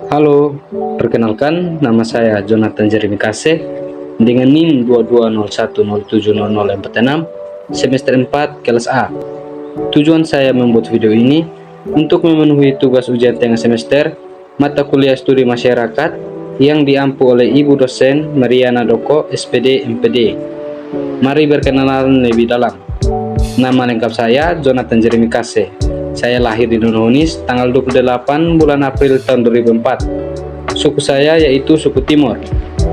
Halo, perkenalkan nama saya Jonathan Jeremy Kase dengan NIM 2201070046 semester 4 kelas A. Tujuan saya membuat video ini untuk memenuhi tugas ujian tengah semester mata kuliah studi masyarakat yang diampu oleh Ibu dosen Mariana Doko, SPD MPD. Mari berkenalan lebih dalam. Nama lengkap saya Jonathan Jeremy Kase. Saya lahir di Nununis tanggal 28 bulan April tahun 2004. Suku saya yaitu suku Timur.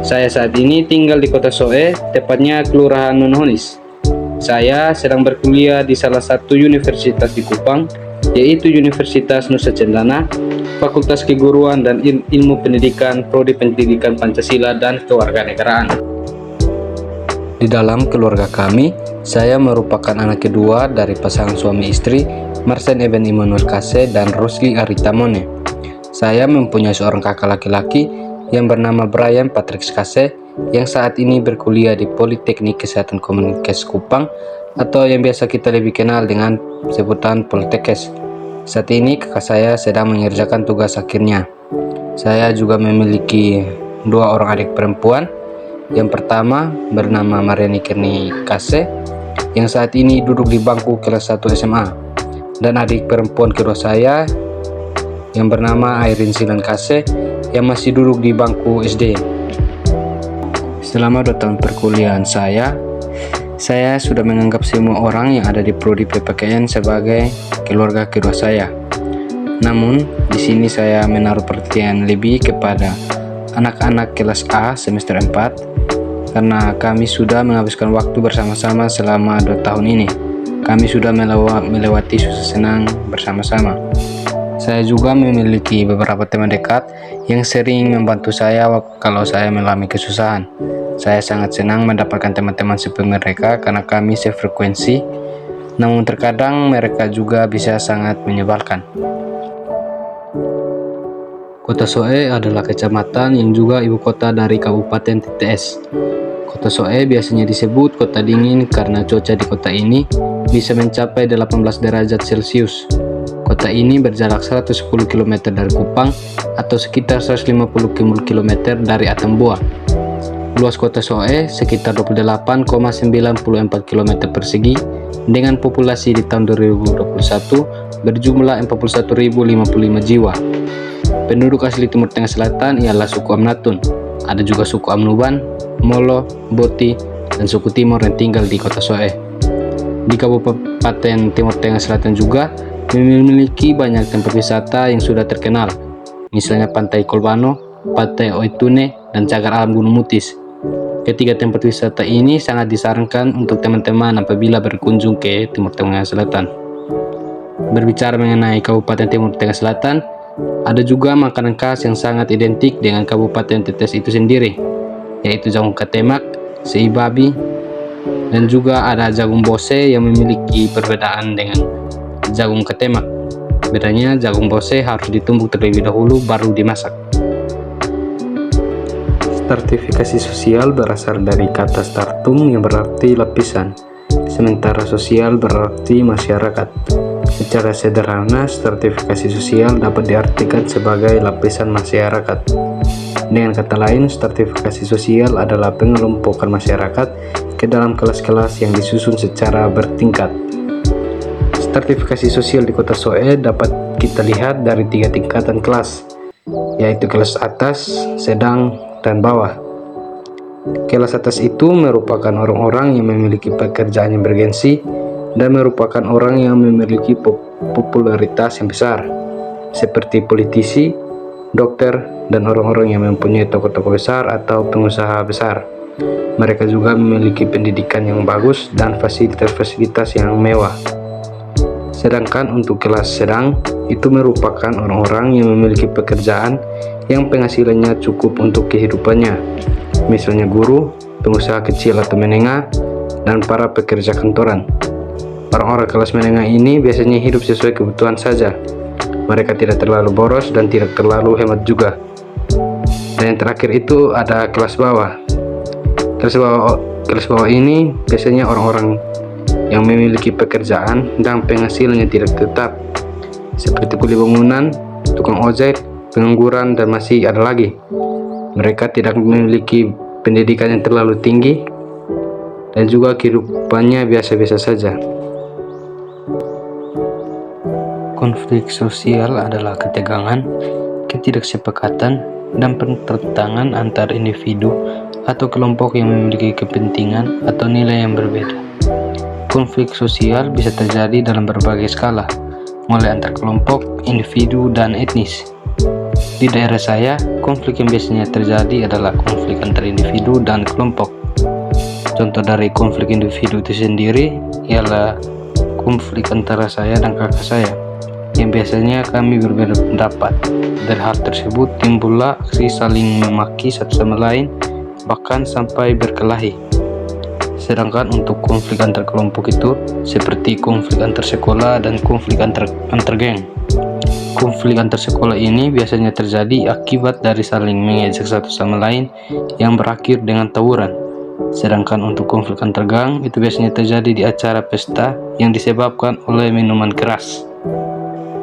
Saya saat ini tinggal di kota Soe, tepatnya Kelurahan Nununis. Saya sedang berkuliah di salah satu universitas di Kupang, yaitu Universitas Nusa Cendana, Fakultas Keguruan dan Ilmu Pendidikan, Prodi Pendidikan Pancasila dan Kewarganegaraan. Di dalam keluarga kami, saya merupakan anak kedua dari pasangan suami istri Marsen Eben Immanuel Kase dan Rosli Aritamone. Saya mempunyai seorang kakak laki-laki yang bernama Brian Patrick Kase yang saat ini berkuliah di Politeknik Kesehatan Komunikasi Kupang atau yang biasa kita lebih kenal dengan sebutan Poltekkes. Saat ini kakak saya sedang mengerjakan tugas akhirnya. Saya juga memiliki dua orang adik perempuan. Yang pertama bernama Mariani Kerni Kase yang saat ini duduk di bangku kelas 1 SMA, dan adik perempuan kedua saya yang bernama Airin Silan Kase yang masih duduk di bangku SD. Selama 2 tahun perkuliahan saya sudah menganggap semua orang yang ada di prodi PPKN sebagai keluarga kedua saya. Namun di sini saya menaruh perhatian lebih kepada anak-anak kelas A semester 4 karena kami sudah menghabiskan waktu bersama-sama selama 2 tahun ini. Kami sudah melewati susah senang bersama-sama. Saya juga memiliki beberapa teman dekat yang sering membantu saya kalau saya mengalami kesusahan. Saya sangat senang mendapatkan teman-teman seperti mereka karena kami sefrekuensi, namun terkadang mereka juga bisa sangat menyebalkan. Kota Soe adalah kecamatan yang juga ibu kota dari Kabupaten TTS. Kota Soe biasanya disebut kota dingin karena cuaca di kota ini bisa mencapai 18 derajat Celcius. Kota ini berjarak 110 km dari Kupang atau sekitar 150 km dari Atambua. Luas kota Soe sekitar 28,94 km persegi dengan populasi di tahun 2021 berjumlah 41.055 jiwa. Penduduk asli Timur Tengah Selatan ialah suku Amnatun. Ada juga suku Amnuban, Molo, Boti, dan suku Timur yang tinggal di kota Soe. Di Kabupaten Timur Tengah Selatan juga memiliki banyak tempat wisata yang sudah terkenal, misalnya Pantai Kolbano, Pantai Oitune, dan Cagar Alam Gunung Mutis. Ketiga tempat wisata ini sangat disarankan untuk teman-teman apabila berkunjung ke Timur Tengah Selatan. Berbicara mengenai Kabupaten Timur Tengah Selatan, ada juga makanan khas yang sangat identik dengan Kabupaten TTS itu sendiri, yaitu jagung ketemak, sei babi, dan juga ada jagung bose yang memiliki perbedaan dengan jagung ketemak. Bedanya jagung bose harus ditumbuk terlebih dahulu baru dimasak. Stratifikasi sosial berasal dari kata stratum yang berarti lapisan, sementara sosial berarti masyarakat. Secara sederhana, stratifikasi sosial dapat diartikan sebagai lapisan masyarakat. Dengan kata lain, stratifikasi sosial adalah pengelompokan masyarakat ke dalam kelas-kelas yang disusun secara bertingkat. Stratifikasi sosial di kota Soe dapat kita lihat dari 3 tingkatan kelas, yaitu kelas atas, sedang, dan bawah. Kelas atas itu merupakan orang-orang yang memiliki pekerjaan yang bergengsi dan merupakan orang yang memiliki popularitas yang besar, seperti politisi, dokter, dan orang-orang yang mempunyai toko-toko besar atau pengusaha besar. Mereka juga memiliki pendidikan yang bagus dan fasilitas-fasilitas yang mewah. Sedangkan untuk kelas sedang, itu merupakan orang-orang yang memiliki pekerjaan yang penghasilannya cukup untuk kehidupannya, misalnya guru, pengusaha kecil atau menengah, dan para pekerja kantoran. Orang-orang kelas menengah ini biasanya hidup sesuai kebutuhan saja. Mereka tidak terlalu boros dan tidak terlalu hemat juga. Dan yang terakhir itu ada kelas bawah. Kelas bawah ini biasanya orang-orang yang memiliki pekerjaan dan penghasilannya tidak tetap, seperti kuli bangunan, tukang ojek, pengangguran, dan masih ada lagi. Mereka tidak memiliki pendidikan yang terlalu tinggi dan juga kehidupannya biasa-biasa saja. Konflik sosial adalah ketegangan, ketidaksepakatan, dan pertentangan antar individu atau kelompok yang memiliki kepentingan atau nilai yang berbeda. Konflik sosial bisa terjadi dalam berbagai skala, mulai antar kelompok, individu, dan etnis. Di daerah saya, konflik yang biasanya terjadi adalah konflik antar individu dan kelompok. Contoh dari konflik individu itu sendiri ialah konflik antara saya dan kakak saya, yang biasanya kami berbeda pendapat. Dari hal tersebut timbullah aksi saling memaki satu sama lain, bahkan sampai berkelahi. Sedangkan untuk konflik antar kelompok itu seperti konflik antar sekolah dan konflik antar geng. Konflik antar sekolah ini biasanya terjadi akibat dari saling mengejek satu sama lain yang berakhir dengan tawuran. Sedangkan untuk konflik antar geng itu biasanya terjadi di acara pesta yang disebabkan oleh minuman keras.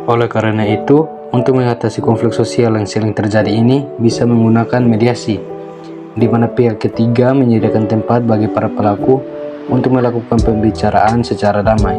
Oleh karena itu, untuk mengatasi konflik sosial yang sering terjadi ini bisa menggunakan mediasi, di mana pihak ketiga menyediakan tempat bagi para pelaku untuk melakukan pembicaraan secara damai.